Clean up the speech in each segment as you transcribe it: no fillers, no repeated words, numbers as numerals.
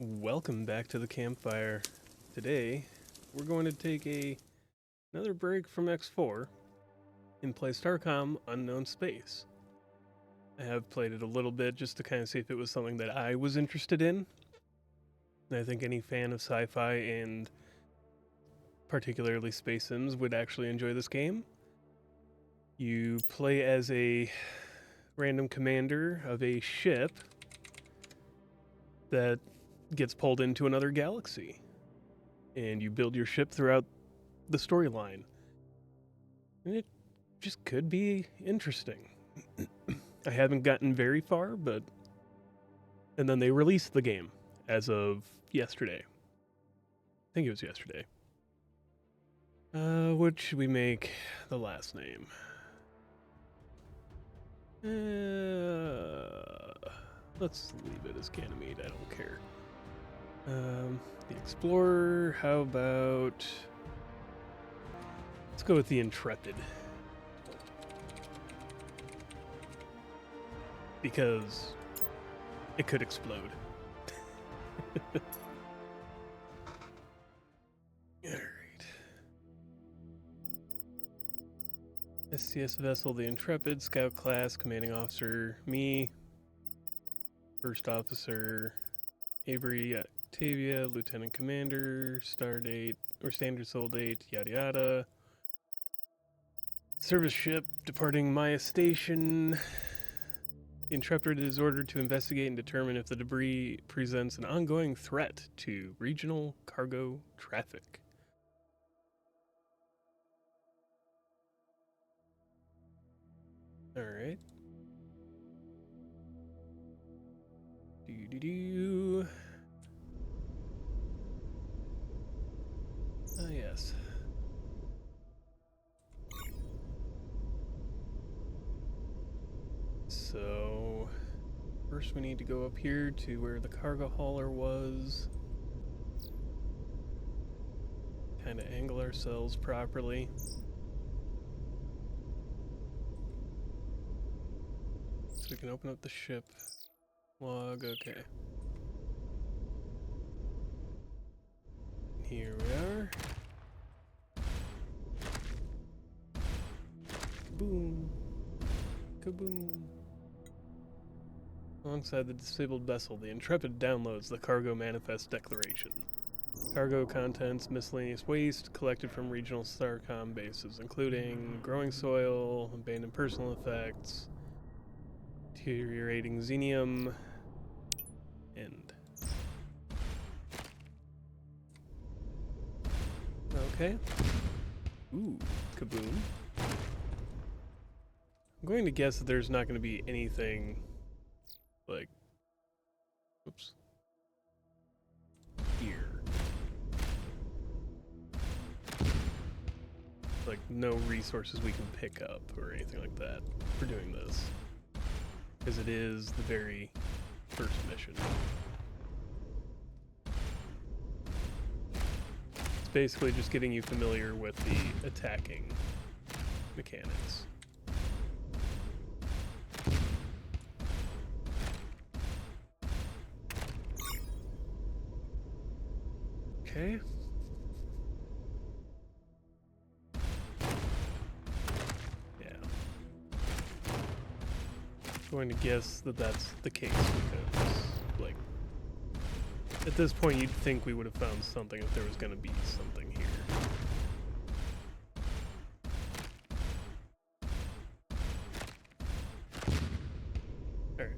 Welcome back to the campfire. Today, we're going to take another break from X4 and play Starcom Unknown Space. I have played it a little bit just to kind of see if it was something that I was interested in. And I think any fan of sci-fi and particularly space sims would actually enjoy this game. You play as a random commander of a ship that gets pulled into another galaxy, and you build your ship throughout the storyline. And it just could be interesting. I haven't gotten very far, but... And then they released the game as of yesterday. I think it was yesterday. What should we make the last name? Let's leave it as Ganymede, I don't care. The Explorer, how about... Let's go with the Intrepid. Because it could explode. Alright. SCS vessel, the Intrepid, Scout class, commanding officer, me, first officer, Avery Octavia, lieutenant commander, star date, or standard soul date, yada yada. Service ship departing Maya Station. The Intrepid is ordered to investigate and determine if the debris presents an ongoing threat to regional cargo traffic. Alright. Do. Ah, yes. So, first we need to go up here to where the cargo hauler was. Kind of angle ourselves properly. So we can open up the ship log, okay. Here we are. Boom. Kaboom. Alongside the disabled vessel, the Intrepid downloads the Cargo Manifest Declaration. Cargo contents miscellaneous waste collected from regional Starcom bases, including growing soil, abandoned personal effects, deteriorating xenium, and... Okay. Ooh, kaboom. I'm going to guess that there's not going to be anything like, oops, here. Like no resources we can pick up or anything like that for doing this. Because it is the very first mission. It's basically just getting you familiar with the attacking mechanics. Okay. Yeah. I'm going to guess that that's the case because, like, at this point you'd think we would have found something if there was going to be something here. Alright.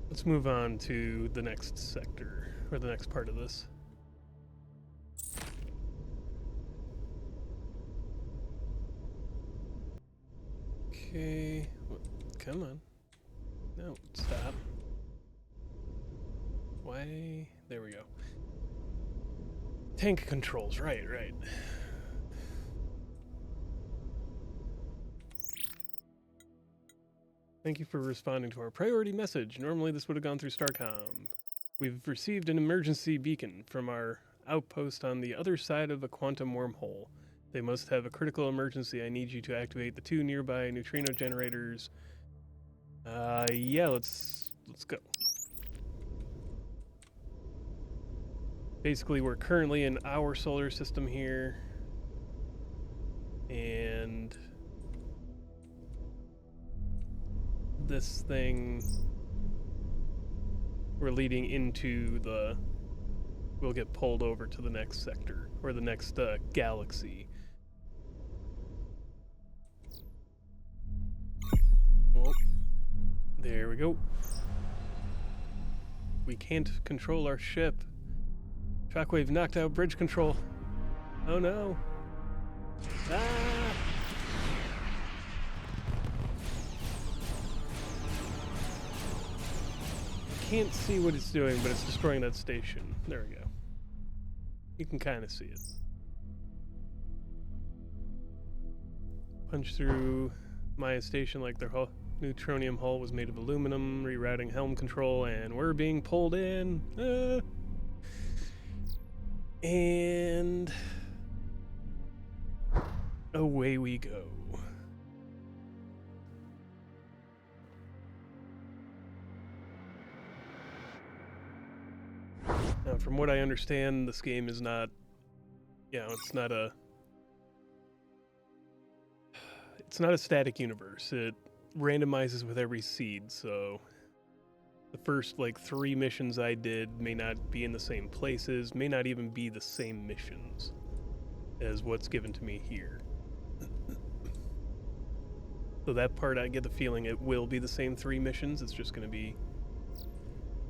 Let's move on to the next sector, or the next part of this. Okay, come on. No, stop. Why? There we go. Tank controls, right. Thank you for responding to our priority message. Normally this would have gone through Starcom. We've received an emergency beacon from our outpost on the other side of a quantum wormhole. They must have a critical emergency. I need you to activate the 2 nearby neutrino generators. Yeah, let's go. Basically, we're currently in our solar system here, and this thing, we're leading into the, we'll get pulled over to the next sector, or the next galaxy. Well, there we go. We can't control our ship. Shockwave knocked out bridge control. Oh no. Ah! Can't see what it's doing, but it's destroying that station. There we go. You can kind of see it. Punch through Maya station like their neutronium hull was made of aluminum, rerouting helm control, and we're being pulled in. And away we go. Now, from what I understand, this game is not, it's not a static universe. It randomizes with every seed, so the first, 3 missions I did may not be in the same places, may not even be the same missions as what's given to me here. So that part, I get the feeling it will be the same 3 missions. It's just going to be,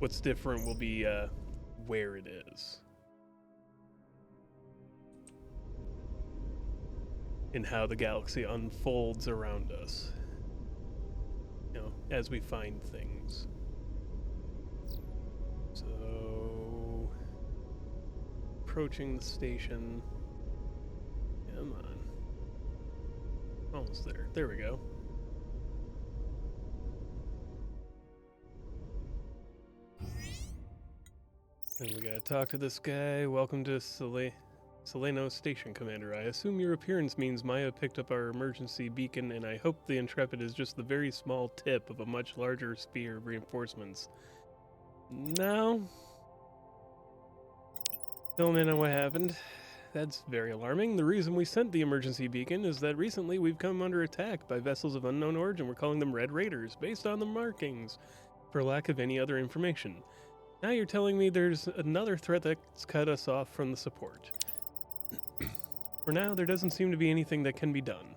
what's different will be where it is. And how the galaxy unfolds around us. As we find things. So, approaching the station. Come on. Almost there. There we go. And we gotta talk to this guy. Welcome to Seleno Station, Commander. I assume your appearance means Maya picked up our emergency beacon, and I hope the Intrepid is just the very small tip of a much larger sphere of reinforcements. No. Fill me in on what happened. That's very alarming. The reason we sent the emergency beacon is that recently we've come under attack by vessels of unknown origin. We're calling them Red Raiders, based on the markings, for lack of any other information. Now you're telling me there's another threat that's cut us off from the support. For now, there doesn't seem to be anything that can be done.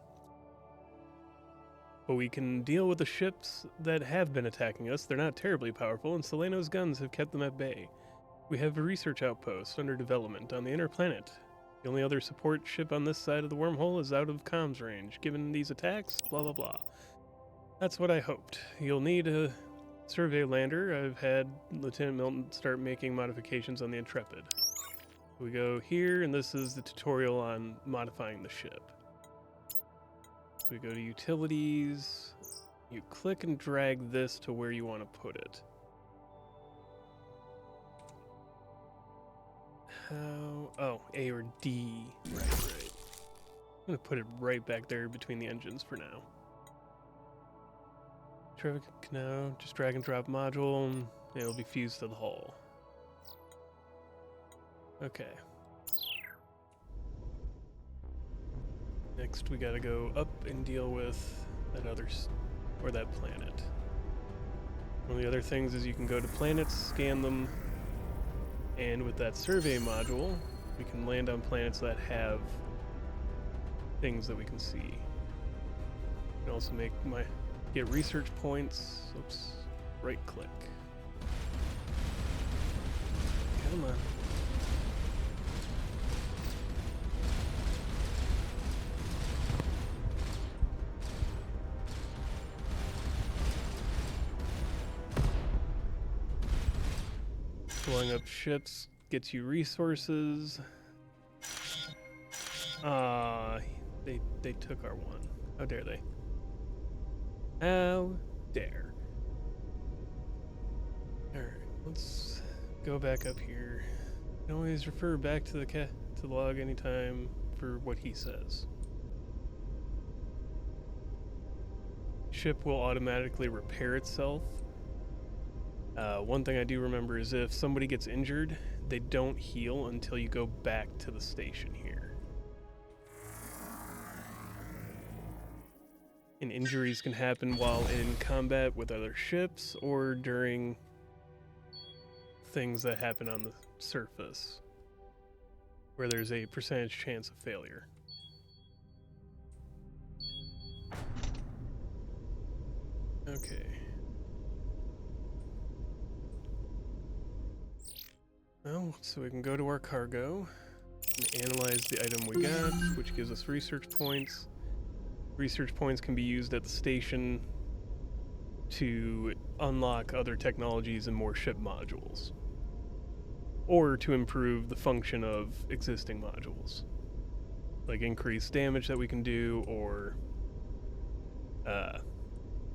But we can deal with the ships that have been attacking us. They're not terribly powerful, and Seleno's guns have kept them at bay. We have a research outpost under development on the inner planet. The only other support ship on this side of the wormhole is out of comms range. Given these attacks, blah blah blah. That's what I hoped. You'll need a survey lander. I've had Lieutenant Milton start making modifications on the Intrepid. We go here, and this is the tutorial on modifying the ship. So we go to utilities. You click and drag this to where you want to put it. How? Oh, A or D. Right. I'm going to put it right back there between the engines for now. Traffic, no, just drag and drop module, and it'll be fused to the hull. Okay. Next, we gotta go up and deal with that that planet. One of the other things is you can go to planets, scan them, and with that survey module, we can land on planets that have things that we can see. We can also get research points. Oops, right click. Come on. Blowing up ships gets you resources. They took our one. How dare they? How dare. Alright, let's go back up here. You can always refer back to the log anytime for what he says. Ship will automatically repair itself. One thing I do remember is if somebody gets injured, they don't heal until you go back to the station here. And injuries can happen while in combat with other ships or during things that happen on the surface, where there's a percentage chance of failure. Okay. Well, so we can go to our cargo and analyze the item we got, which gives us research points. Research points can be used at the station to unlock other technologies and more ship modules, or to improve the function of existing modules, like increase damage that we can do, or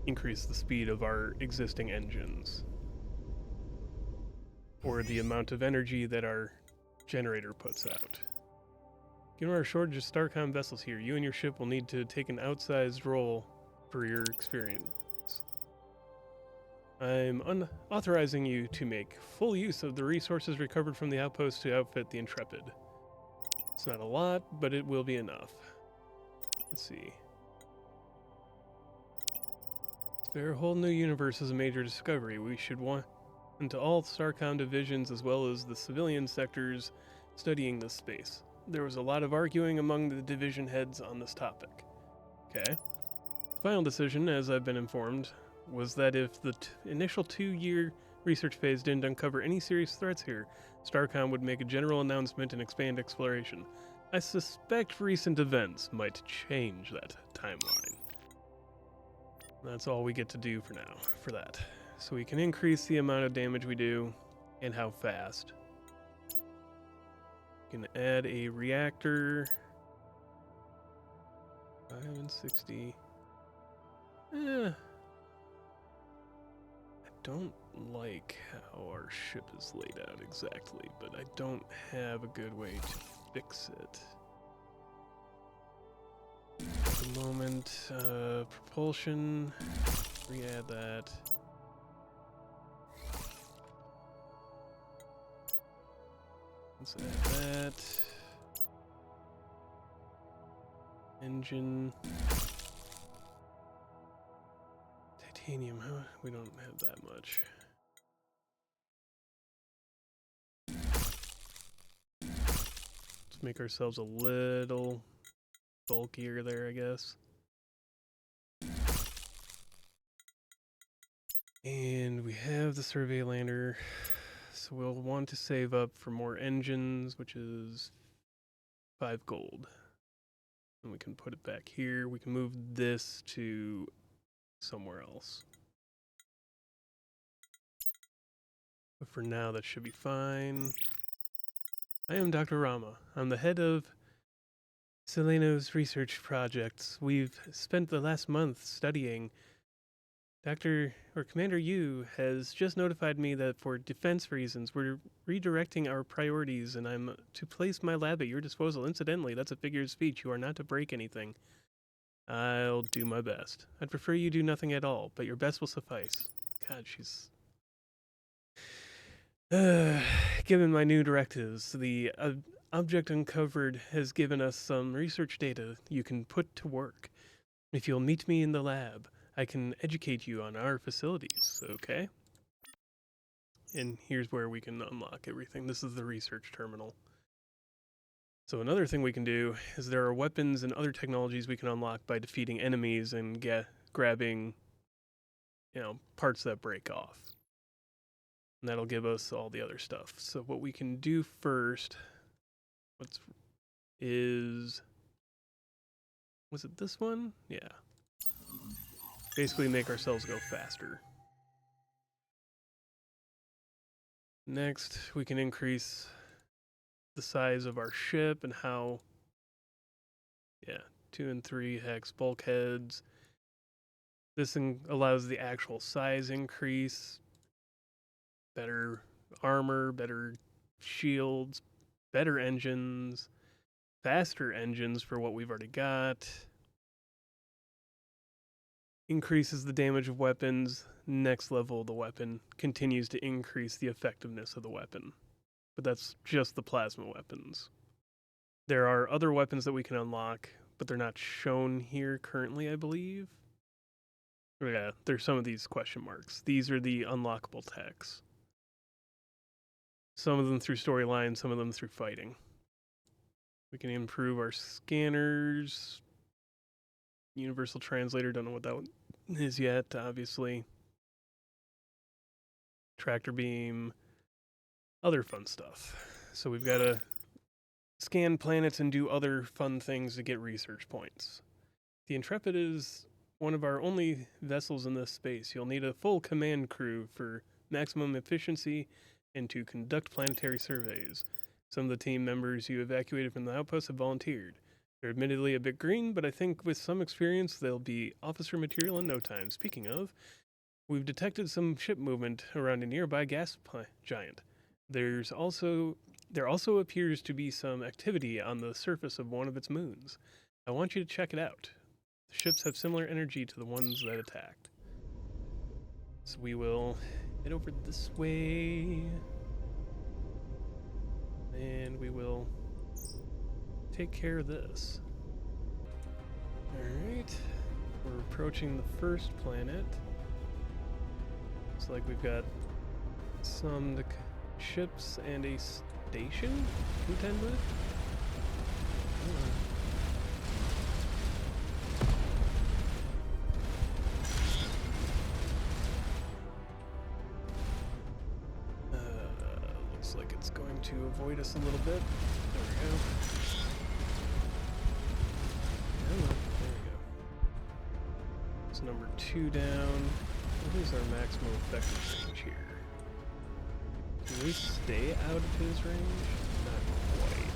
increase the speed of our existing engines, or the amount of energy that our generator puts out. Given our shortage of Starcom vessels here, you and your ship will need to take an outsized role for your experience. I'm authorizing you to make full use of the resources recovered from the outpost to outfit the Intrepid. It's not a lot, but it will be enough. Let's see. Their whole new universe is a major discovery. We should want into all Starcom divisions as well as the civilian sectors studying this space. There was a lot of arguing among the division heads on this topic. Okay. The final decision, as I've been informed, was that if the initial 2-year research phase didn't uncover any serious threats here, Starcom would make a general announcement and expand exploration. I suspect recent events might change that timeline. That's all we get to do for now, for that. So we can increase the amount of damage we do and how fast. We can add a reactor. 5 and 60. I don't like how our ship is laid out exactly, but I don't have a good way to fix it. At the moment, propulsion, re-add that. Let's add that. Engine. Titanium, huh? We don't have that much. Let's make ourselves a little bulkier there, I guess. And we have the survey lander, so we'll want to save up for more engines, which is 5 gold. And we can put it back here. We can move this to somewhere else. But for now, that should be fine. I am Dr. Rama. I'm the head of Seleno's research projects. We've spent the last month studying. Commander Yu has just notified me that for defense reasons, we're redirecting our priorities, and I'm to place my lab at your disposal. Incidentally, that's a figure of speech. You are not to break anything. I'll do my best. I'd prefer you do nothing at all, but your best will suffice. God, she's... Given my new directives, the object uncovered has given us some research data you can put to work. If you'll meet me in the lab, I can educate you on our facilities, okay? And here's where we can unlock everything. This is the research terminal. So another thing we can do is there are weapons and other technologies we can unlock by defeating enemies and grabbing, parts that break off. And that'll give us all the other stuff. So what we can do first, was it this one? Yeah. Basically make ourselves go faster. Next, we can increase the size of our ship and how, 2 and 3 hex bulkheads. This allows the actual size increase, better armor, better shields, better engines, faster engines for what we've already got. Increases the damage of weapons. Next level of the weapon continues to increase the effectiveness of the weapon but that's just the plasma weapons. There are other weapons that we can unlock, but they're not shown here currently, I believe. Yeah, there's some of these question marks. These are the unlockable techs. Some of them through storyline, some of them through fighting. We can improve our scanners. Universal translator, don't know what that one is yet, obviously. Tractor beam, other fun stuff. So we've got to scan planets and do other fun things to get research points. The Intrepid is one of our only vessels in this space. You'll need a full command crew for maximum efficiency and to conduct planetary surveys. Some of the team members you evacuated from the outpost have volunteered. They're admittedly a bit green, but I think with some experience they'll be officer material in no time. Speaking of, we've detected some ship movement around a nearby gas giant. There also appears to be some activity on the surface of one of its moons. I want you to check it out. The ships have similar energy to the ones that attacked. So we will head over this way. And we will take care of this. Alright. We're approaching the first planet. Looks like we've got some ships and a station to contend with. Looks like it's going to avoid us a little bit. There we go. There we go. It's number 2 down. What is our maximum effective range here? Can we stay out of his range? Not quite.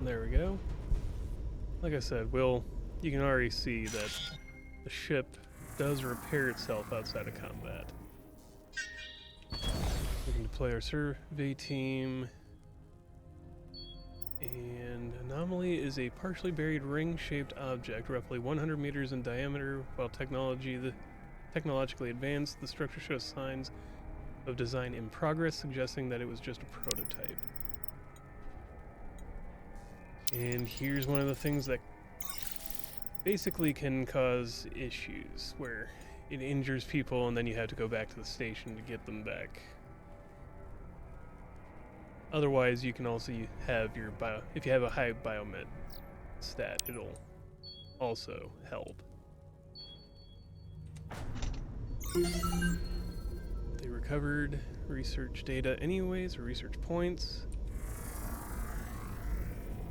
There we go. Like I said, you can already see that the ship does repair itself outside of combat. We can deploy our survey team. And anomaly is a partially buried ring-shaped object, roughly 100 meters in diameter. While technologically advanced, the structure shows signs of design in progress, suggesting that it was just a prototype. And here's one of the things that basically can cause issues, where it injures people and then you have to go back to the station to get them back. Otherwise, you can also have your if you have a high biomet stat, it'll also help. They recovered research data anyways, or research points.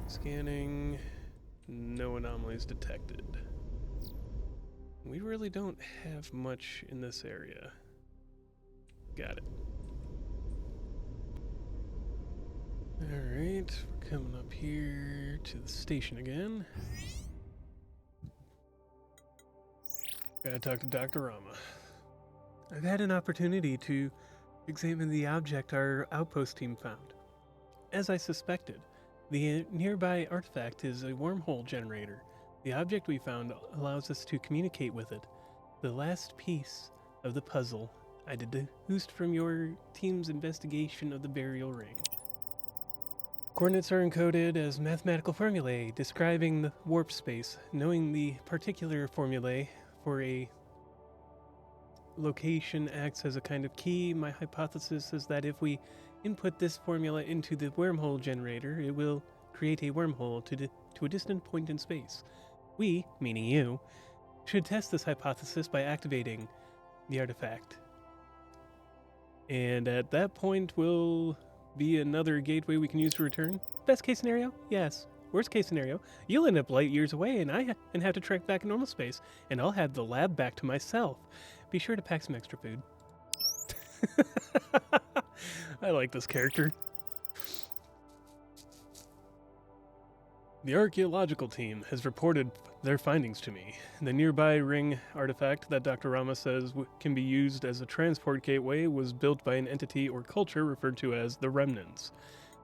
Scanning, no anomalies detected. We really don't have much in this area. Got it. Alright, we're coming up here to the station again. Gotta talk to Dr. Rama. I've had an opportunity to examine the object our outpost team found. As I suspected, the nearby artifact is a wormhole generator. The object we found allows us to communicate with it. The last piece of the puzzle I deduced from your team's investigation of the burial ring. Coordinates are encoded as mathematical formulae describing the warp space. Knowing the particular formulae for a location acts as a kind of key. My hypothesis is that if we input this formula into the wormhole generator, it will create a wormhole to a distant point in space. We, meaning you, should test this hypothesis by activating the artifact. And at that point will be another gateway we can use to return. Best case scenario? Yes. Worst case scenario, you'll end up light years away and have to trek back in normal space, and I'll have the lab back to myself. Be sure to pack some extra food. I like this character. The archaeological team has reported their findings to me. The nearby ring artifact that Dr. Rama says can be used as a transport gateway was built by an entity or culture referred to as the Remnants.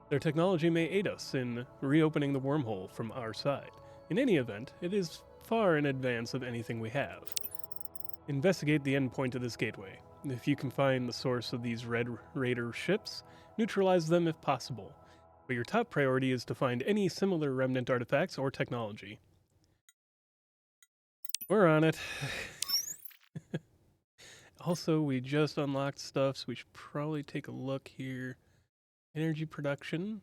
Their technology may aid us in reopening the wormhole from our side. In any event, it is far in advance of anything we have. Investigate the endpoint of this gateway. If you can find the source of these Red Raider ships, neutralize them if possible. But your top priority is to find any similar remnant artifacts or technology. We're on it. Also, we just unlocked stuff, so we should probably take a look here. Energy production.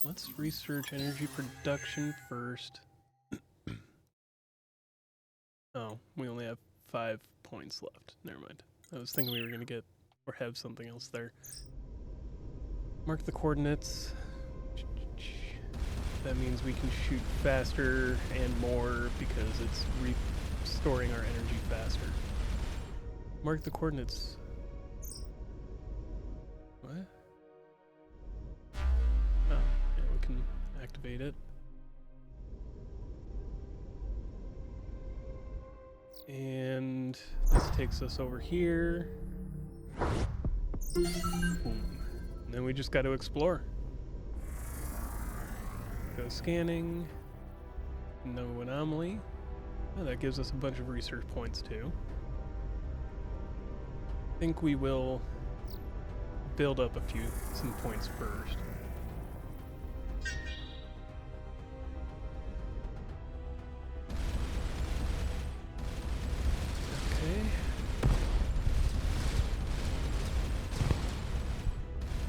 Let's research energy production first. Oh, we only have 5 points left. Never mind. I was thinking we were going to get or have something else there. Mark the coordinates. That means we can shoot faster and more because it's restoring our energy faster. Mark the coordinates. What? Oh, yeah, we can activate it. And this takes us over here. Boom. And then we just got to explore. Go scanning. No anomaly. Oh, that gives us a bunch of research points too. I think we will build up some points first. Okay.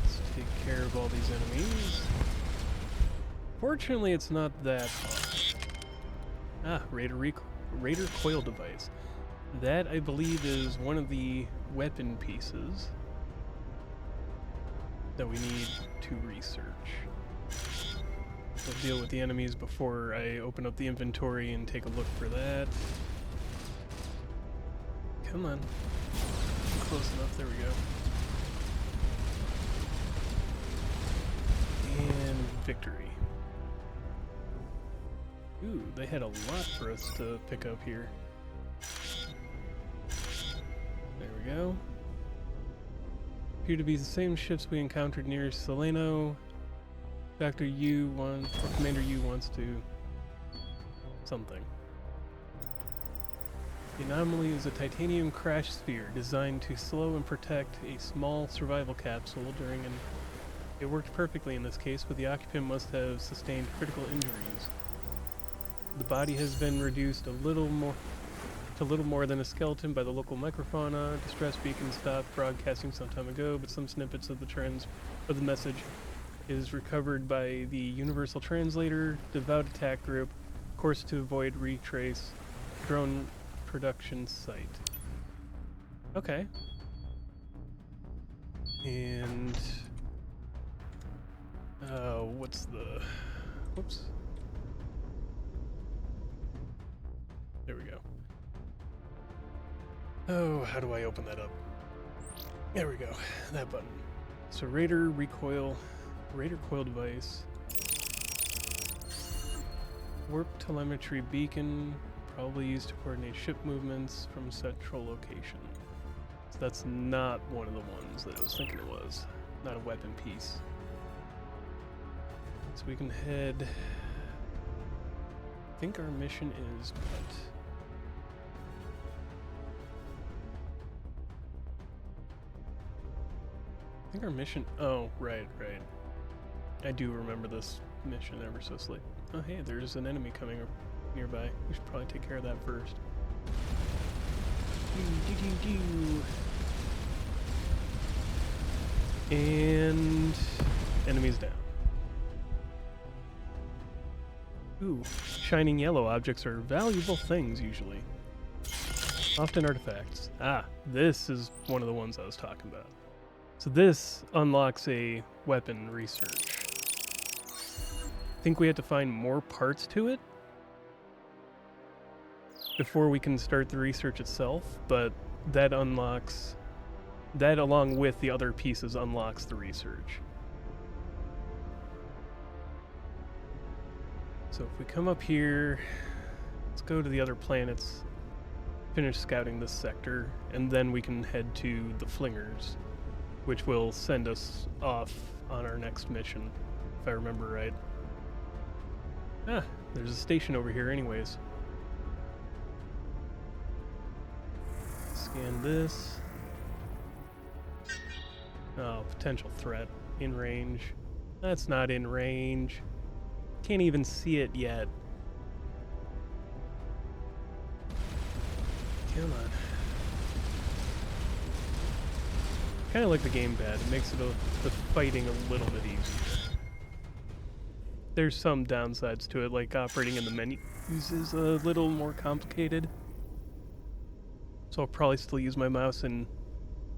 Let's take care of all these enemies. Fortunately, it's not that hard. Ah, Raider coil device. That, I believe, is one of the weapon pieces that we need to research. I'll deal with the enemies before I open up the inventory and take a look for that. Come on. Close enough, there we go. And victory. Ooh, they had a lot for us to pick up here. There we go. Appear to be the same ships we encountered near Solano. Commander Yu wants to something. The anomaly is a titanium crash sphere designed to slow and protect a small survival capsule during an... It worked perfectly in this case, but the occupant must have sustained critical injuries. The body has been reduced to little more than a skeleton by the local microfauna. Distress beacon stopped broadcasting some time ago, but some snippets of the message is recovered by the Universal Translator, Devout Attack Group, course to avoid retrace, drone production site. Okay. And what's the... Whoops. There we go. Oh, how do I open that up? There we go. That button. So Raider coil device. Warp telemetry beacon, probably used to coordinate ship movements from central location. So that's not one of the ones that I was thinking it was. Not a weapon piece. So we can head... I think our mission is what? I think our mission... Oh, right. I do remember this mission ever so slightly. Oh, hey, there's an enemy coming nearby. We should probably take care of that first. And... enemies down. Ooh, shining yellow objects are valuable things, usually. Often artifacts. Ah, this is one of the ones I was talking about. So this unlocks a weapon research. I think we have to find more parts to it before we can start the research itself, but that unlocks... that along with the other pieces unlocks the research. So if we come up here, let's go to the other planets, finish scouting this sector, and then we can head to the Flingers, which will send us off on our next mission, if I remember right. Ah, there's a station over here anyways. Scan this. Oh, potential threat. In range. That's not in range. Can't even see it yet. Come on. Kind of like the gamepad. It makes the fighting a little bit easier. There's some downsides to it, like operating in the menus is a little more complicated. So I'll probably still use my mouse and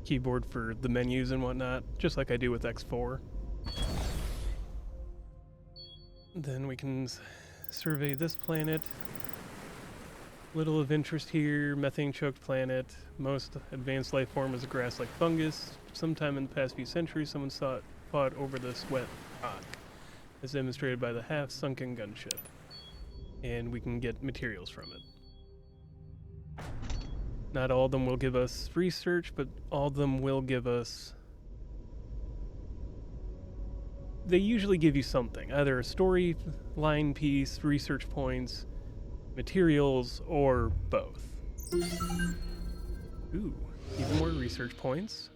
keyboard for the menus and whatnot, just like I do with X4. Then we can survey this planet. Little of interest here, methane-choked planet. Most advanced life form is a grass-like fungus. Sometime in the past few centuries, someone fought over this wet rock, as demonstrated by the half-sunken gunship. And we can get materials from it. Not all of them will give us research, but all of them will give us... They usually give you something, either a storyline piece, research points, materials, or both. Ooh, even more research points.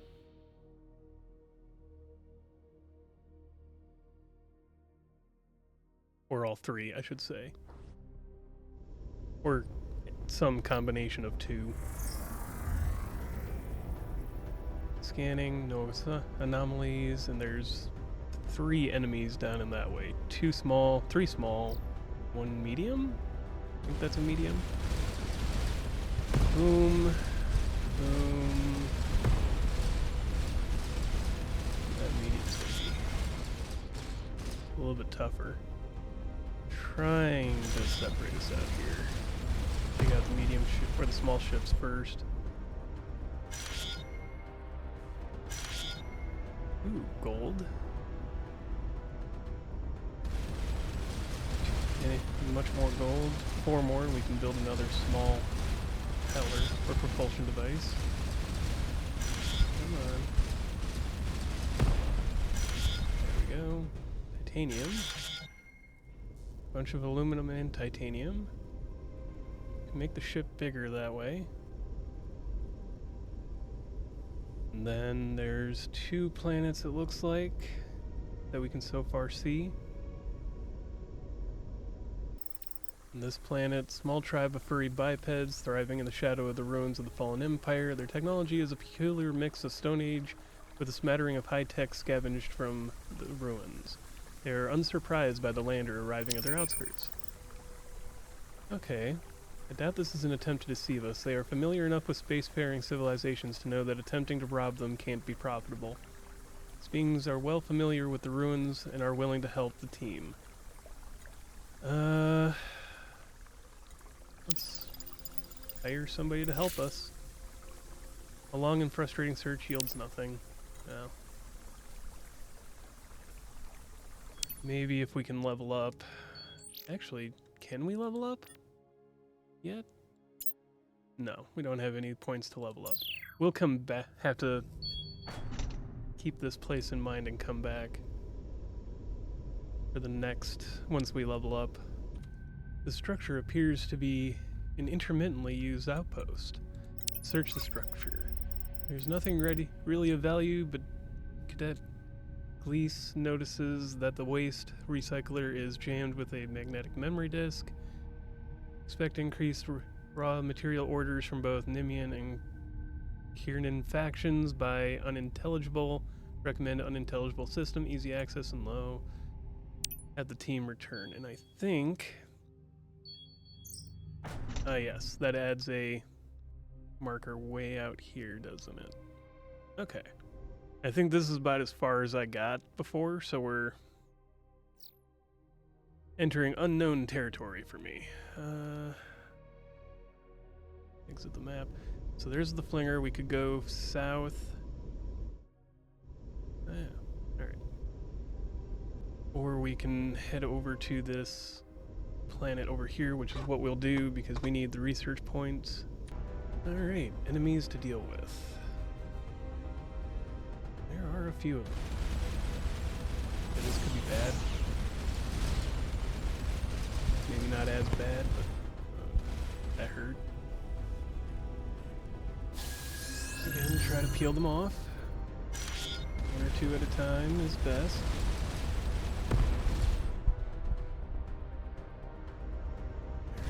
Or all three, I should say. Or some combination of two. Scanning, no anomalies, and there's 3 enemies down in that way. 2 small, 3 small, 1 medium? I think that's a medium. Boom. Boom. That medium's gonna be a little bit tougher. Trying to separate us out here. Take out the medium ship or the small ships first. Ooh, gold. Okay, much more gold. 4 more and we can build another small propeller or propulsion device. Come on. There we go. Titanium. Bunch of aluminum and titanium. Can make the ship bigger that way. And then there's 2 planets it looks like that we can so far see. And this planet, small tribe of furry bipeds thriving in the shadow of the ruins of the fallen empire. Their technology is a peculiar mix of Stone Age with a smattering of high-tech scavenged from the ruins. They are unsurprised by the lander arriving at their outskirts. Okay. I doubt this is an attempt to deceive us. They are familiar enough with spacefaring civilizations to know that attempting to rob them can't be profitable. These beings are well familiar with the ruins and are willing to help the team. Let's hire somebody to help us. A long and frustrating search yields nothing. No. Maybe if we can level up. Actually, can we level up yet? No, we don't have any points to level up. We'll come back, have to keep this place in mind and come back for the next, once we level up. The structure appears to be an intermittently used outpost. Search the structure. There's nothing really of value, but Cadet Gleese notices that the waste recycler is jammed with a magnetic memory disk. Expect increased raw material orders from both Nimian and Kiernan factions by unintelligible. Recommend unintelligible system, easy access and low. Have the team return. And I think... yes, that adds a marker way out here, doesn't it? Okay. I think this is about as far as I got before, so we're entering unknown territory for me. Exit the map. So there's the flinger. We could go south. Alright. Or we can head over to this planet over here, which is what we'll do because we need the research points. Alright, enemies to deal with. There are a few of them. Yeah, this could be bad. maybe not as bad, but that hurt. Again, try to peel them off. One or two at a time is best.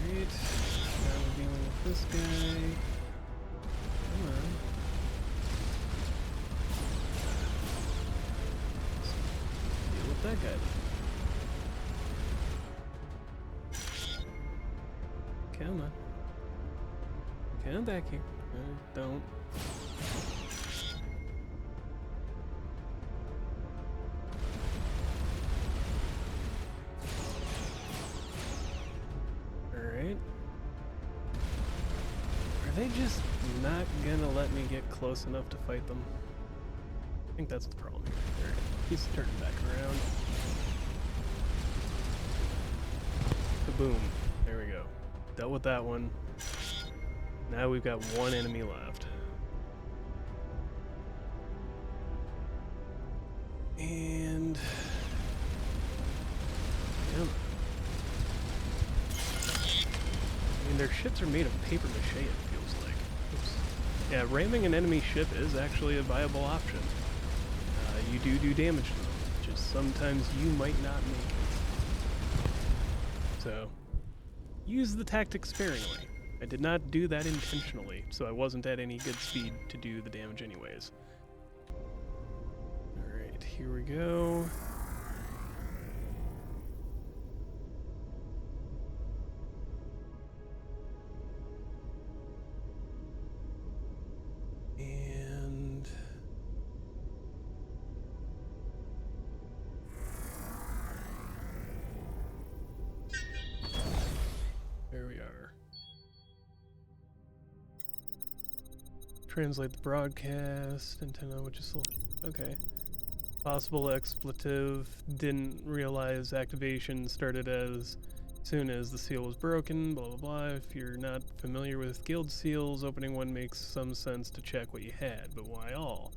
Alright, now we're dealing with this guy. Come on. Deal with that guy. Come on. Come back here. Don't. Alright. Are they just not gonna let me get close enough to fight them? I think that's the problem here. Alright, he's turning back around. Kaboom. There we go. Dealt with that one. Now we've got one enemy left. And... yeah. I mean, their ships are made of paper mache, it feels like. Oops. Yeah, ramming an enemy ship is actually a viable option. You do damage to them, just sometimes you might not make it. So, use the tactic sparingly. I did not do that intentionally, so I wasn't at any good speed to do the damage anyways. Alright, here we go. And... there we are. Translate the broadcast, antenna, which is still... okay. Possible expletive, didn't realize activation started as soon as the seal was broken, blah blah blah. If you're not familiar with guild seals, opening one makes some sense to check what you had, but why all?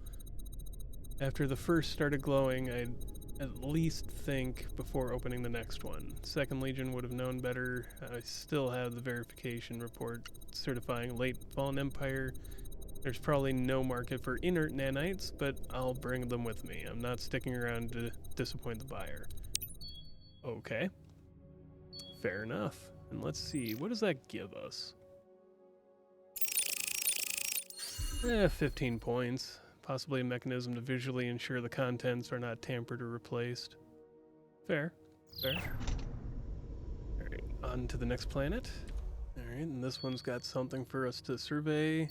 After the first started glowing, I'd at least think before opening the next one. Second Legion would have known better. I still have the verification report certifying late Fallen Empire. There's probably no market for inert nanites, but I'll bring them with me. I'm not sticking around to disappoint the buyer. Okay. Fair enough. And let's see, what does that give us? 15 points. Possibly a mechanism to visually ensure the contents are not tampered or replaced. Fair. Fair. Alright, on to the next planet. Alright, and this one's got something for us to survey.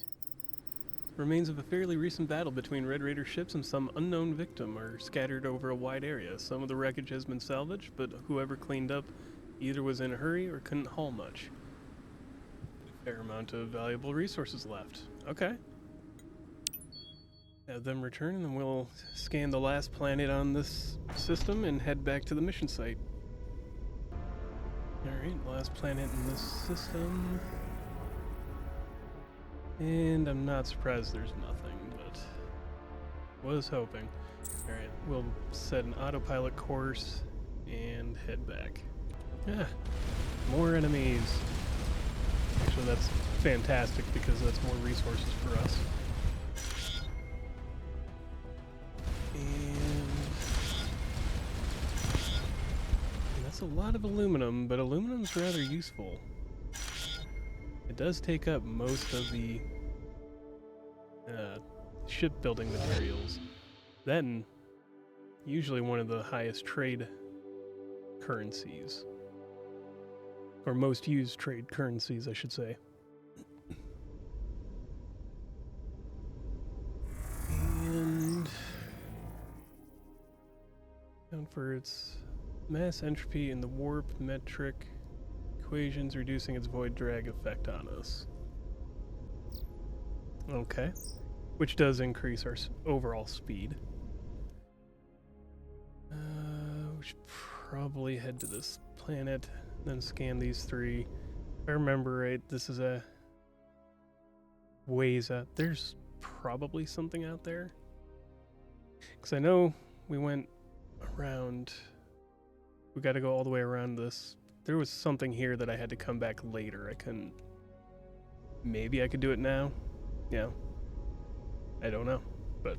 Remains of a fairly recent battle between Red Raider ships and some unknown victim are scattered over a wide area. Some of the wreckage has been salvaged, but whoever cleaned up either was in a hurry or couldn't haul much. A fair amount of valuable resources left. Okay. Have them return and then we'll scan the last planet on this system and head back to the mission site. Alright, last planet in this system. And I'm not surprised there's nothing, but was hoping. Alright, we'll set an autopilot course and head back. Ah, more enemies. Actually, that's fantastic because that's more resources for us. And that's a lot of aluminum, but aluminum's rather useful. It does take up most of the shipbuilding materials. Then, usually one of the highest trade currencies. Or most used trade currencies, I should say. And account for its mass entropy in the warp metric equations, reducing its void drag effect on us. Okay. Which does increase our overall speed. We should probably head to this planet, then scan these three. If I remember right, this is a ways out. There's probably something out there. Because I know we went around... we got to go all the way around this there was something here that I had to come back later. I couldn't... Maybe I could do it now? Yeah. I don't know, but...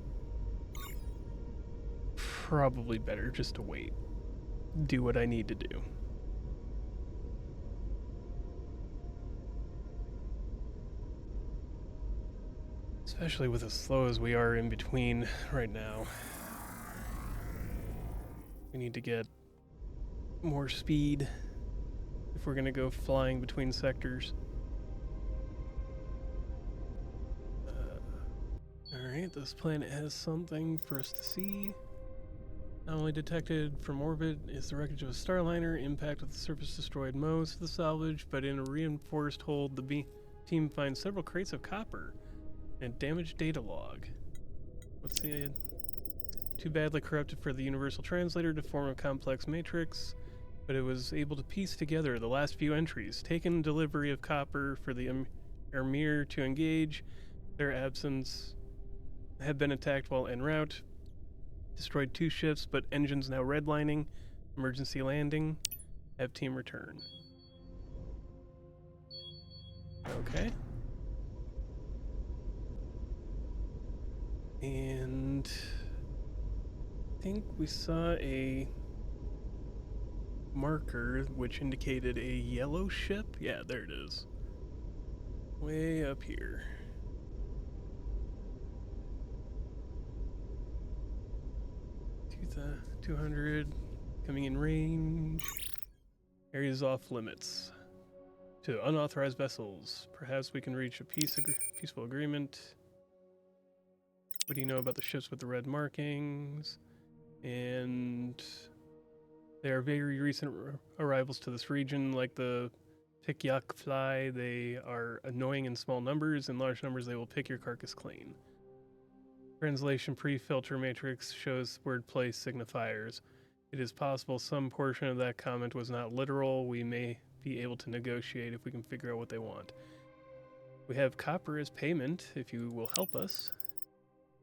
Probably better just to wait. Do what I need to do. Especially with as slow as we are in between right now. We need to get more speed if we're gonna go flying between sectors. Alright, this planet has something for us to see. Not only detected from orbit is the wreckage of a starliner, impact with the surface destroyed most of the salvage, but in a reinforced hold, the team finds several crates of copper and damaged data log. Let's see. Too badly corrupted for the universal translator to form a complex matrix, but it was able to piece together the last few entries. Taken delivery of copper for the Emir to engage. Their absence had been attacked while en route. Destroyed 2 ships, but engines now redlining. Emergency landing. Have team return. Okay. And I think we saw a marker which indicated a yellow ship. Yeah, there it is. Way up here. 200 coming in range. Areas off limits. To unauthorized vessels. Perhaps we can reach a peaceful agreement. What do you know about the ships with the red markings? And they are very recent arrivals to this region, like the Tikyak fly. They are annoying in small numbers. In large numbers, they will pick your carcass clean. Translation pre-filter matrix shows wordplay signifiers. It is possible some portion of that comment was not literal. We may be able to negotiate if we can figure out what they want. We have copper as payment, if you will help us.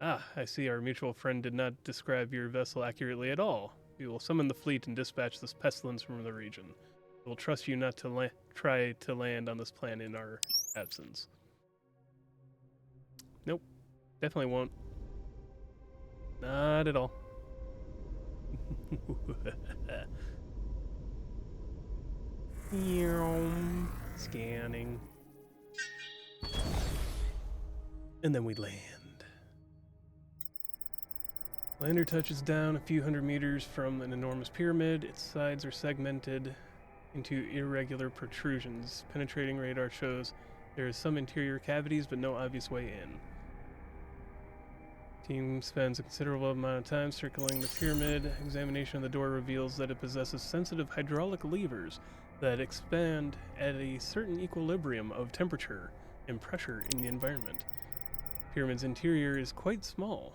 Ah, I see our mutual friend did not describe your vessel accurately at all. We will summon the fleet and dispatch this pestilence from the region. We will trust you not to try to land on this planet in our absence. Nope, definitely won't. Not at all. Scanning. And then we land. Lander touches down a few hundred meters from an enormous pyramid. Its sides are segmented into irregular protrusions. Penetrating radar shows there is some interior cavities, but no obvious way in. Team spends a considerable amount of time circling the pyramid. Examination of the door reveals that it possesses sensitive hydraulic levers that expand at a certain equilibrium of temperature and pressure in the environment. The pyramid's interior is quite small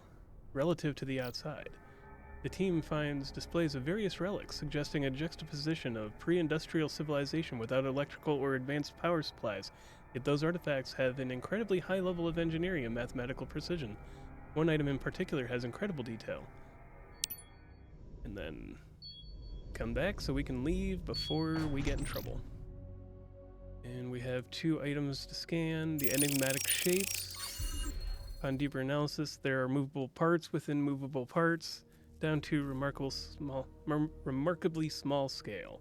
relative to the outside. The team finds displays of various relics, suggesting a juxtaposition of pre-industrial civilization without electrical or advanced power supplies, yet those artifacts have an incredibly high level of engineering and mathematical precision. One item in particular has incredible detail. And then come back so we can leave before we get in trouble. And we have 2 items to scan. The enigmatic shapes. Upon deeper analysis, there are movable parts within movable parts, down to remarkably small scale.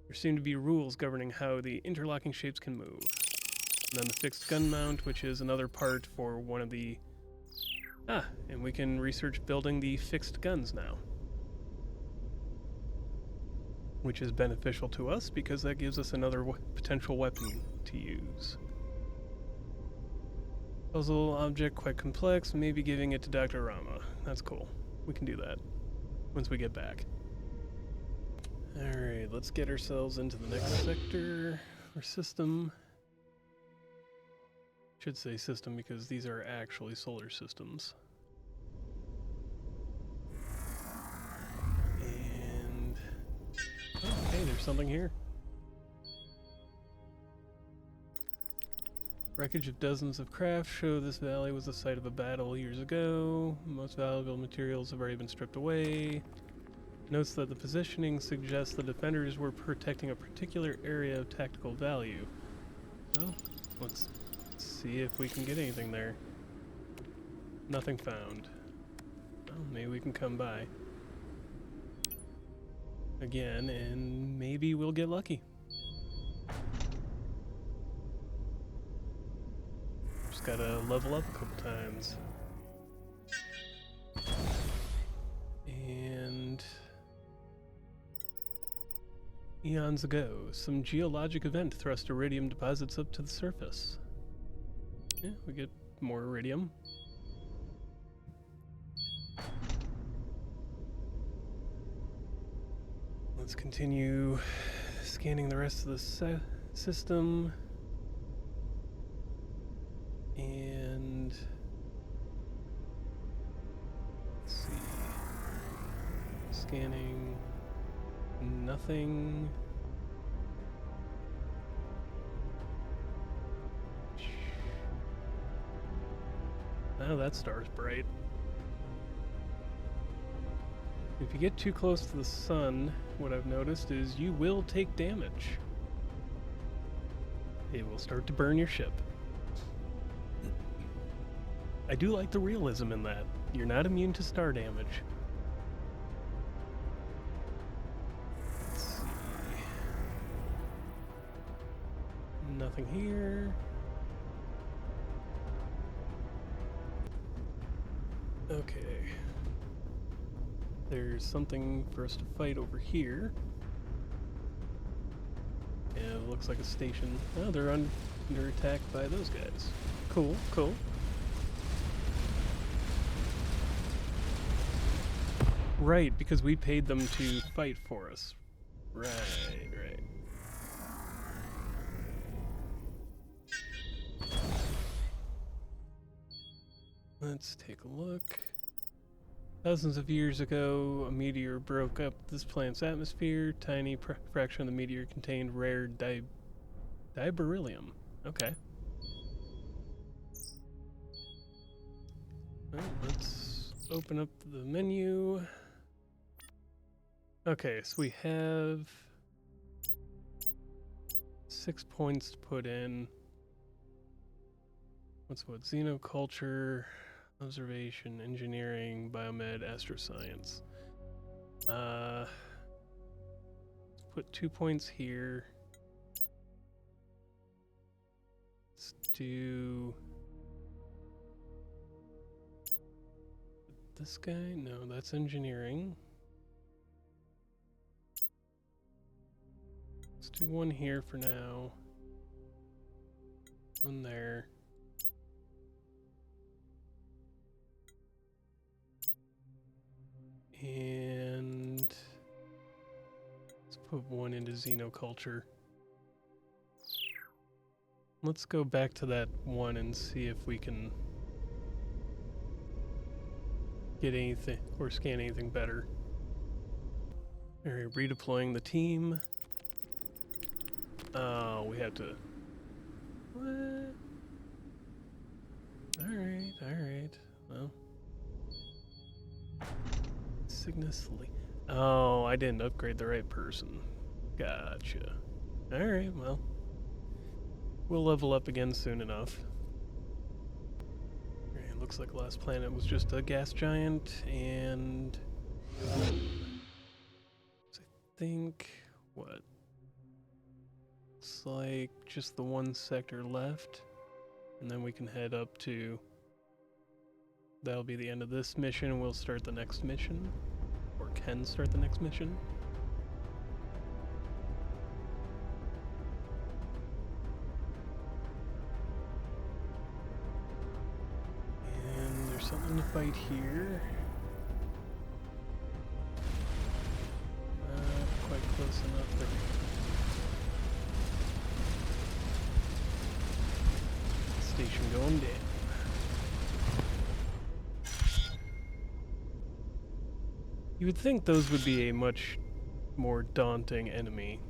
There seem to be rules governing how the interlocking shapes can move. And then the fixed gun mount, which is another part for one of the... and we can research building the fixed guns now. Which is beneficial to us because that gives us another potential weapon to use. Puzzle object quite complex, maybe giving it to Dr. Rama. That's cool. We can do that once we get back. Alright, let's get ourselves into the next sector or system. Should say system because these are actually solar systems. And okay, there's something here. Wreckage of dozens of craft show this valley was the site of a battle years ago. Most valuable materials have already been stripped away. Notes that the positioning suggests the defenders were protecting a particular area of tactical value. Well, let's see if we can get anything there. Nothing found. Well, maybe we can come by again, and maybe we'll get lucky. Just gotta level up a couple times. And eons ago, some geologic event thrust iridium deposits up to the surface. Yeah, we get more iridium. Let's continue scanning the rest of the system. And let's see. Scanning. Nothing. Oh, that star's bright. If you get too close to the sun, what I've noticed is you will take damage. It will start to burn your ship. I do like the realism in that. You're not immune to star damage. Let's see. Nothing here. Okay. There's something for us to fight over here. Yeah, it looks like a station. Oh, they're under attack by those guys. Cool, cool. Right, because we paid them to fight for us. Right, right. Let's take a look. Thousands of years ago, a meteor broke up this planet's atmosphere. Tiny fraction of the meteor contained rare beryllium. Okay. Well, let's open up the menu. Okay, so we have 6 points to put in. What's what? Xenoculture, observation, engineering, biomed, astroscience. Let's put 2 points here. Let's do this guy. No, that's engineering. Let's do one here for now. One there. And let's put one into xenoculture. Let's go back to that one and see if we can get anything or scan anything better. Alright, redeploying the team. Oh, we have to... What? Alright, alright. Well... Cygnus Lee. Oh, I didn't upgrade the right person. Gotcha. Alright, well. We'll level up again soon enough. Alright, looks like the last planet was just a gas giant, and... I think... What? Looks like just the one sector left. And then we can head up to... That'll be the end of this mission, and we'll start the next mission. Or can start the next mission. And there's something to fight here. Not quite close enough. There we go. Station going down. You would think those would be a much more daunting enemy.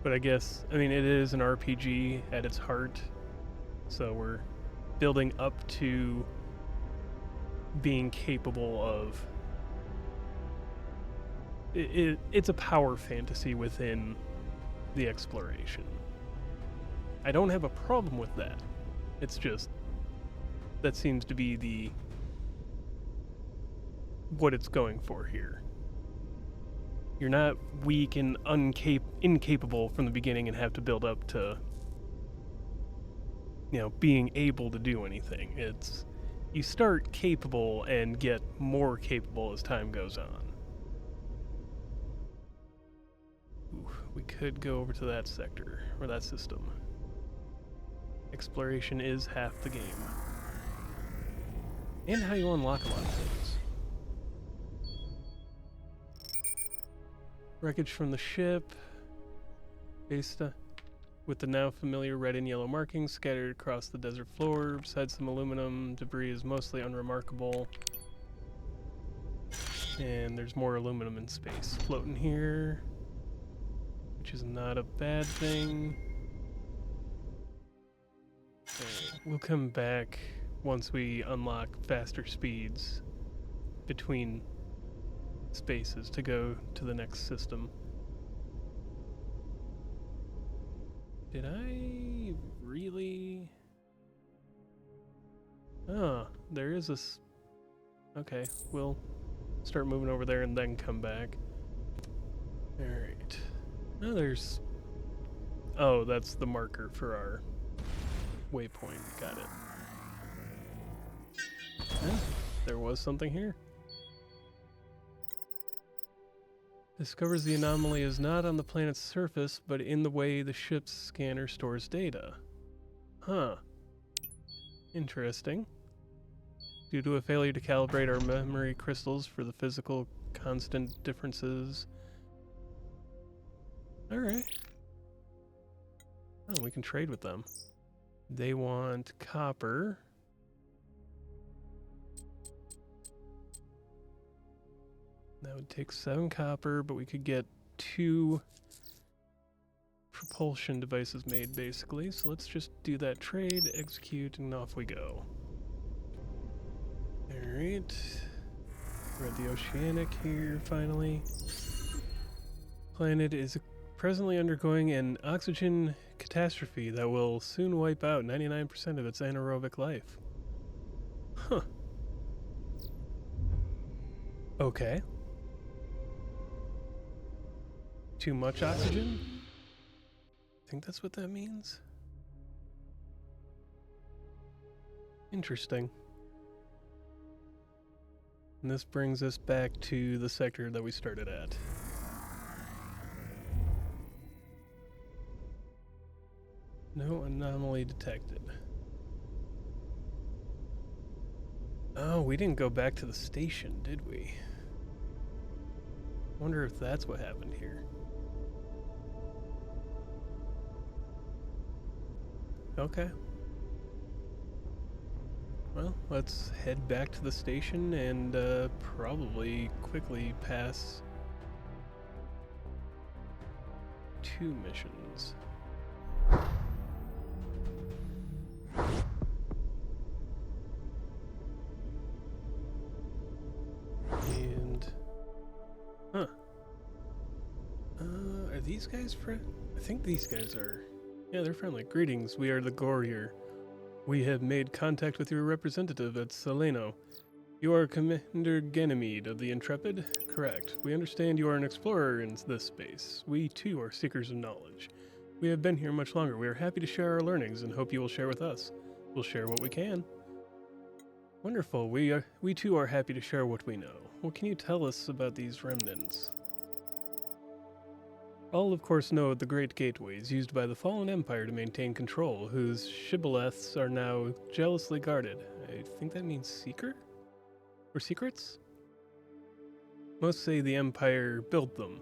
But I guess, I mean, it is an RPG at its heart, so we're building up to being capable of... It's a power fantasy within the exploration. I don't have a problem with that. It's just... that seems to be what it's going for here. You're not weak and incapable from the beginning and have to build up to, being able to do anything. It's... you start capable and get more capable as time goes on. Ooh, we could go over to that sector, or that system. Exploration is half the game. And how you unlock a lot of things. Wreckage from the ship. Based with the now familiar red and yellow markings scattered across the desert floor. Besides some aluminum, debris is mostly unremarkable. And there's more aluminum in space floating here, which is not a bad thing. We'll come back once we unlock faster speeds between spaces to go to the next system. Did I really... oh, there is this... okay, we'll start moving over there and then come back. Alright. Oh, there's... oh, that's the marker for our waypoint. Got it. Yeah, there was something here. Discovers the anomaly is not on the planet's surface, but in the way the ship's scanner stores data. Huh. Interesting. Due to a failure to calibrate our memory crystals for the physical constant differences. Alright. Oh, we can trade with them. They want copper. That would take 7 copper, but we could get 2 propulsion devices made, basically. So let's just do that trade, execute, and off we go. Alright. We're at the Oceanic here, finally. Planet is presently undergoing an oxygen catastrophe that will soon wipe out 99% of its anaerobic life. Huh. Okay. Too much oxygen? I think that's what that means. Interesting. And this brings us back to the sector that we started at. No anomaly detected. Oh, we didn't go back to the station, did we? Wonder if that's what happened here. Okay. Well, let's head back to the station and probably quickly pass 2 missions. And... huh. Are these guys friendly? I think these guys are... yeah, they're friendly. Greetings, we are the Gorrier. We have made contact with your representative at Saleno. You are Commander Ganymede of the Intrepid? Correct. We understand you are an explorer in this space. We, too, are seekers of knowledge. We have been here much longer. We are happy to share our learnings and hope you will share with us. We'll share what we can. Wonderful. We too are happy to share what we know. What can you tell us about these remnants? All, of course, know the Great Gateways used by the fallen Empire to maintain control, whose shibboleths are now jealously guarded. I think that means seeker? Or secrets? Most say the Empire built them.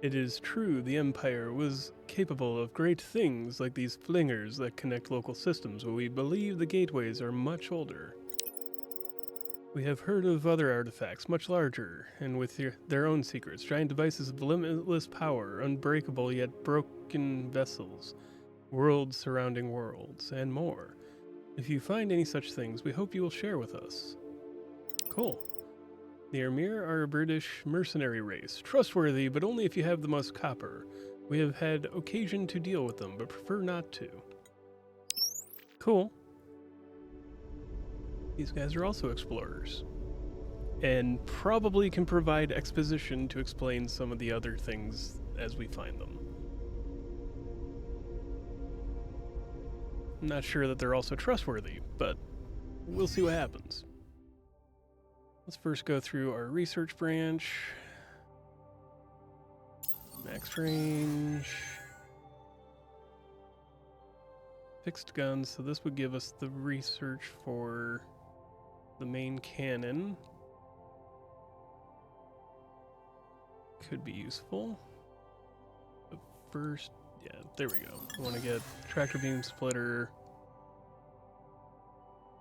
It is true the Empire was capable of great things like these flingers that connect local systems, but we believe the gateways are much older. We have heard of other artifacts, much larger, and with their own secrets, giant devices of limitless power, unbreakable yet broken vessels, worlds surrounding worlds, and more. If you find any such things, we hope you will share with us. Of Cool. The Ermir are a British mercenary race, trustworthy, but only if you have the most copper. We have had occasion to deal with them, but prefer not to. Cool. These guys are also explorers. And probably can provide exposition to explain some of the other things as we find them. I'm not sure that they're also trustworthy, but we'll see what happens. Let's first go through our research branch. Max range. Fixed guns, so this would give us the research for the main cannon. Could be useful. But first, yeah, there we go. I want to get tractor beam splitter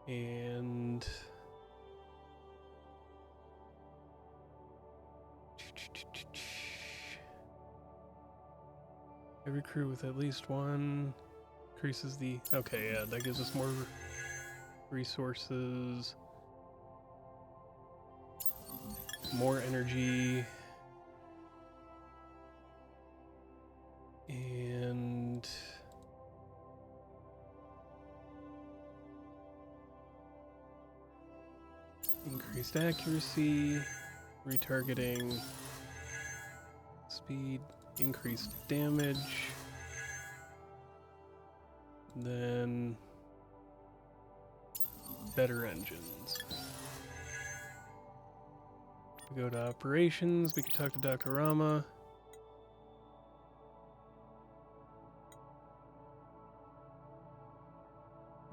and every crew with at least one increases the... Okay, yeah, that gives us more resources, more energy, and increased accuracy, retargeting, speed, increased damage, then better engines. We go to operations, we can talk to Dr. Rama.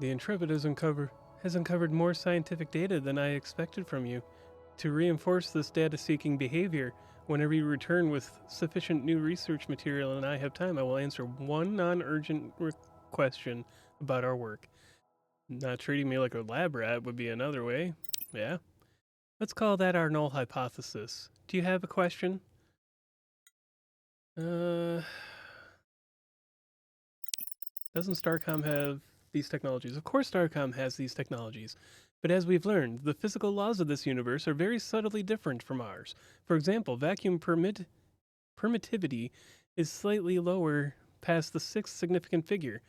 The Intrepid has uncovered more scientific data than I expected from you. To reinforce this data-seeking behavior, whenever you return with sufficient new research material and I have time, I will answer one non-urgent question about our work. Not treating me like a lab rat would be another way. Yeah. Let's call that our null hypothesis. Do you have a question? Doesn't Starcom have these technologies? Of course Starcom has these technologies. But as we've learned, the physical laws of this universe are very subtly different from ours. For example, vacuum permittivity is slightly lower past the sixth significant figure.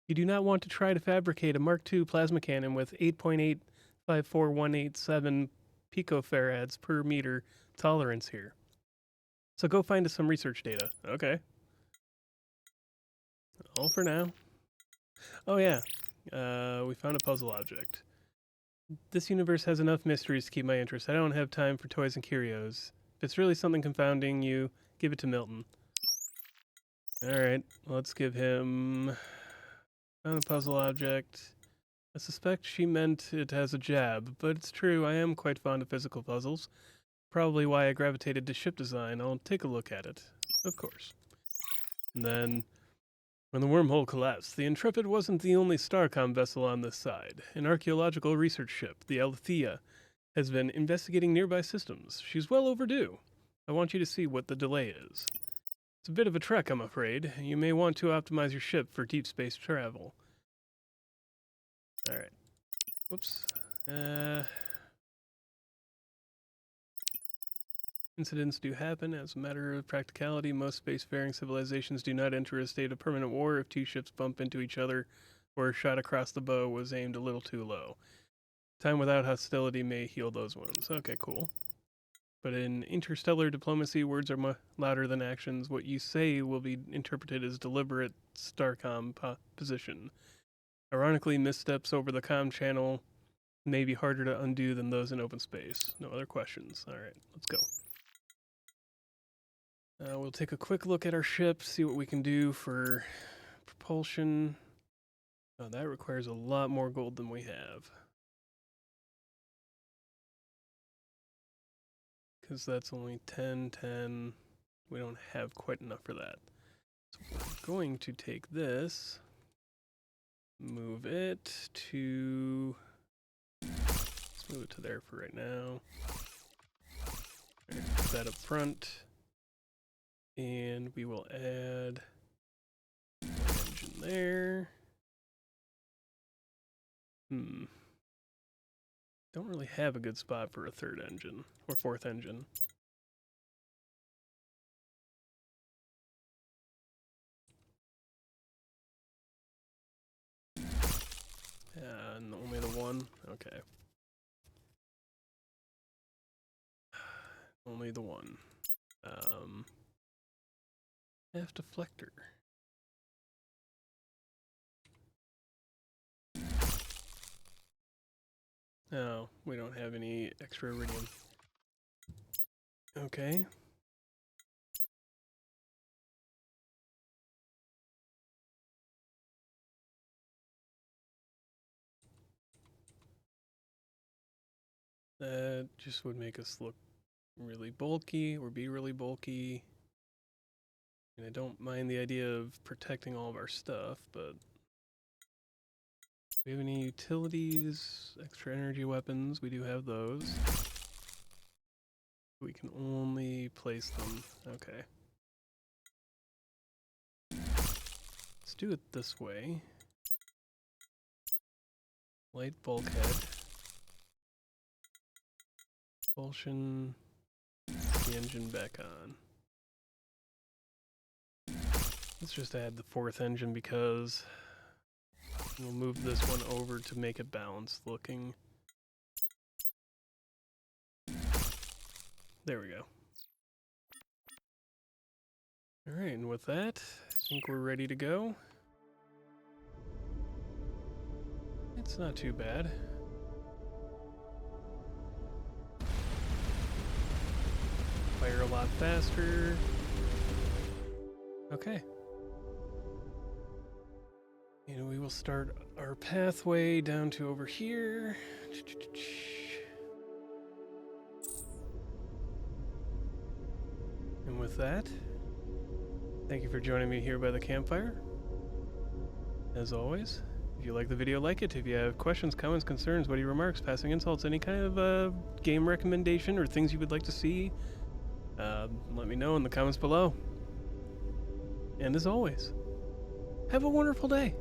You do not want to try to fabricate a Mark II plasma cannon with 8.854187 picofarads per meter tolerance here. So go find us some research data. Okay. All for now. Oh yeah, we found a puzzle object. This universe has enough mysteries to keep my interest. I don't have time for toys and curios. If it's really something confounding you, give it to Milton. Alright, let's give him... Found a puzzle object. I suspect she meant it has a jab, but it's true, I am quite fond of physical puzzles. Probably why I gravitated to ship design. I'll take a look at it. Of course. And then... When the wormhole collapsed, the Intrepid wasn't the only Starcom vessel on this side. An archaeological research ship, the Althea, has been investigating nearby systems. She's well overdue. I want you to see what the delay is. It's a bit of a trek, I'm afraid. You may want to optimize your ship for deep space travel. Alright. Whoops. Incidents do happen. As a matter of practicality, most spacefaring civilizations do not enter a state of permanent war if two ships bump into each other or a shot across the bow was aimed a little too low. Time without hostility may heal those wounds. Okay, cool. But in interstellar diplomacy, words are louder than actions. What you say will be interpreted as deliberate Starcom position. Ironically, missteps over the comm channel may be harder to undo than those in open space. No other questions. Alright, let's go. We'll take a quick look at our ship, see what we can do for propulsion. Oh, that requires a lot more gold than we have. Because that's only 10, 10. We don't have quite enough for that. So we're going to take this, move it to... Let's move it to there for right now. Put that up front. And we will add an engine there. Don't really have a good spot for a third engine, or fourth engine. And only the one? Okay. Only the one. Half deflector. No, we don't have any extra iridium. Okay. That just would make us look really bulky, or be really bulky. And I don't mind the idea of protecting all of our stuff, but... Do we have any utilities, extra energy weapons? We do have those. We can only place them. Okay. Let's do it this way. Light bulkhead. Propulsion. The engine back on. Let's just add the fourth engine because we'll move this one over to make it balanced looking. There we go. Alright, and with that, I think we're ready to go. It's not too bad. Fire a lot faster. Okay. And we will start our pathway down to over here. And with that, thank you for joining me here by the campfire. As always, if you like the video, like it. If you have questions, comments, concerns, witty remarks, passing insults, any kind of game recommendation or things you would like to see, let me know in the comments below. And as always, have a wonderful day.